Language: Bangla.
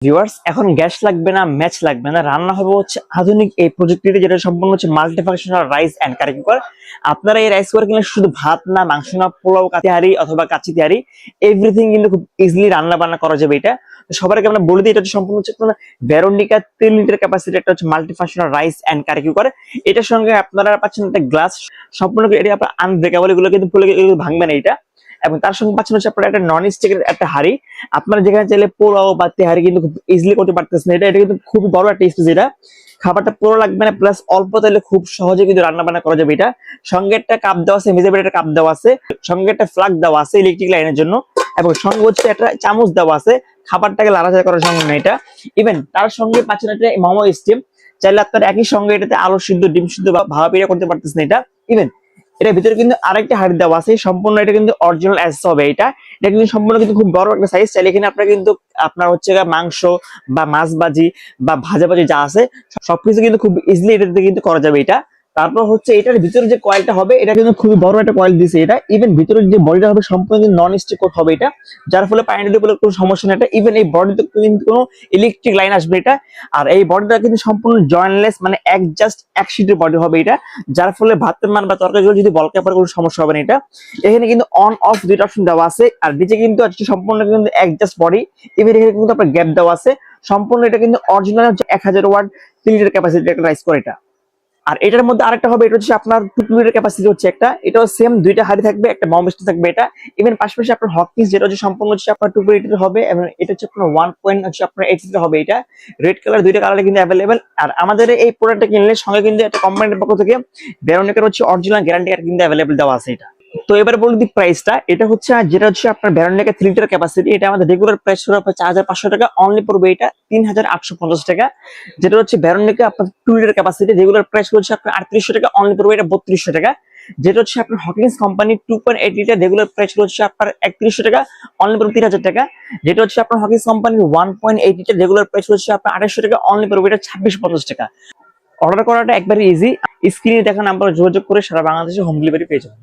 ভিউয়ার্স, এখন গ্যাস লাগবে না, ম্যাচ লাগবে না, রান্না হবে হচ্ছে আধুনিক এই প্রযুক্তিতে, যেটা সম্পূর্ণ হচ্ছে multifunctional rice and curry cooker. আপনারা এই রাইস কুকার কিনলে শুধু ভাত না, মাংস না, পোলাও তেহারি অথবা কাচ্চি তেহারি এভরিথিং কিন্তু খুব ইজিলি রান্না বান্না করা যাবে এটা। তো সবাইকে আমরা বলে দিই, এটা হচ্ছে সম্পূর্ণ হচ্ছে আপনার ভেরোনিকা 3 লিটার ক্যাপাসিটি একটা হচ্ছে multifunctional rice and curry cooker. এটার সঙ্গে আপনারা পাচ্ছেন একটা গ্লাস, সম্পূর্ণ এটা আপনার আনব্রেকেবল, এগুলো কিন্তু এগুলো ভাঙবে না এটা। এবং তার সঙ্গে পাচ্ছেন হচ্ছে আপনার একটা নন স্টিকের একটা হাঁড়ি। আপনারা যেখানে চাইলে পোলাও বা তেহারি কিন্তু খুব ইজিলি করতে পারতেছেন। এটা কিন্তু খুবই বড় একটা স্পেস। এটা খাবারটা পুরো লাগবে না, প্লাস অল্প তেলে খুব সহজে কিন্তু রান্না বান্না করা যাবে এটা। সঙ্গে একটা কাপ দেওয়া আছে, মেজারমেন্ট একটা কাপ দেওয়া আছে, সঙ্গে একটা ফ্লাগ দেওয়া আছে ইলেকট্রিক লাইনের জন্য, এবং সঙ্গে হচ্ছে একটা চামচ দেওয়া আছে খাবারটাকে লাড়াচাড়া করার সঙ্গে না এটা। ইভেন তার সঙ্গে পাচ্ছেন একটা মোমো স্টিম। চাইলে আপনারা একই সঙ্গে এটাতে আলু সিদ্ধ, ডিম সিদ্ধ বা ভাপা পিঠা করতে পারতেছেন এটা। ইভেন এটার ভিতরে কিন্তু আরেকটা হাড়ি দেওয়া আছে, সম্পূর্ণ এটা কিন্তু অরিজিনাল অ্যাস হবে এটা। এটা কিন্তু সম্পূর্ণ কিন্তু খুব বড় একটা সাইজ। চাইলে এখানে আপনারা কিন্তু আপনার হচ্ছে মাংস বা মাছ ভাজি বা ভাজা ভাজি যা আছে সবকিছু কিন্তু খুব ইজিলি এটাতে কিন্তু করা যাবে এটা। তারপর হচ্ছে এটার ভিতরে যে কয়েলটা হবে, এটা কিন্তু খুবই বড় একটা কয়েল দিছে এটা। ইভেন ভিতরে যে বডিটা হবে সম্পূর্ণ নন স্টিক হবে এটা, যার ফলে পানি দিতে কোনো সমস্যা নেই এটা। ইভেন এই বডিতে কিন্তু কোনো ইলেকট্রিক লাইন আসবে এটা। আর এই বডিটা কিন্তু সম্পূর্ণ জয়েন্টলেস, মানে জাস্ট এক সিটের বডি হবে এটা, যার ফলে ভাতের মান বা তরকারিগুলো যদি বলকে পড়ে কোনো সমস্যা হবে না এটা। এখানে কিন্তু অন অফ দুইটা অপশন দেওয়া আছে। আর নিচে কিন্তু সম্পূর্ণ কিন্তু জাস্ট বডি। ইভেন এখানে কিন্তু আপনার গ্যাপ দেওয়া আছে। সম্পূর্ণ এটা কিন্তু অরিজিনাল 1000 ওয়াট 3 লিটার ক্যাপাসিটি একটা রাইস করে এটা। আর এটার মধ্যে আরেকটা হবে, এটা হচ্ছে আপনার 2 লিটার ক্যাপাসিটি হচ্ছে একটা, এটাও সেম দুইটা হাড়ি থাকবে, একটা মমস্ট থাকবে এটা। ইভেন পাশাপাশি আপনার হকিংস যেটা হচ্ছে সম্পূর্ণ হচ্ছে আপনার 2 লিটার হবে, এবং এটা হচ্ছে আপনার 1.8 লিটার হবে এটা। রেড কালার দুইটা কালারে কিন্তু অ্যাভেলেবেল। আর আমাদের এই প্রোডাক্টটা কিনলে সঙ্গে কিন্তু একটা কোম্পানির পক্ষ থেকে ভেরোনিকার হচ্ছে অরিজিনাল গ্যারান্টি কার্ড কিন্তু অ্যাভেলেবেল দেওয়া আছে এটা। তো এবার বলে দিই প্রাইসটা। এটা হচ্ছে যেটা হচ্ছে আপনার ভেরোনিকা 3 লিটার ক্যাপাসিটি, এটা আমাদের রেগুলার প্রাইস হলো 4500 টাকা, অনলি পড়বে এটা 3850 টাকা। যেটা হচ্ছে ভেরোনিকা আপনার 2 লিটার ক্যাপাসিটি, রেগুলার প্রাইস হচ্ছে আপনার 3800 টাকা, অনলি পড়বে এটা 3200 টাকা। যেটা হচ্ছে আপনার Hawkins company 2.8 litre, regular price হচ্ছে আপনার 3100 টাকা, অনলি পড়বে 3000 টাকা। যেটা হচ্ছে আপনার হকিংস কোম্পানির 1.8 লিটার, রেগুলার প্রাইস হচ্ছে আপনার 2800 টাকা, অনলি পড়বে এটা 2650 টাকা। অর্ডার করাটা একবারে ইজি। স্ক্রিনে দেখা নাম্বার যোগাযোগ করে সারা বাংলাদেশে হোম ডেলিভারি পেয়ে যাবেন।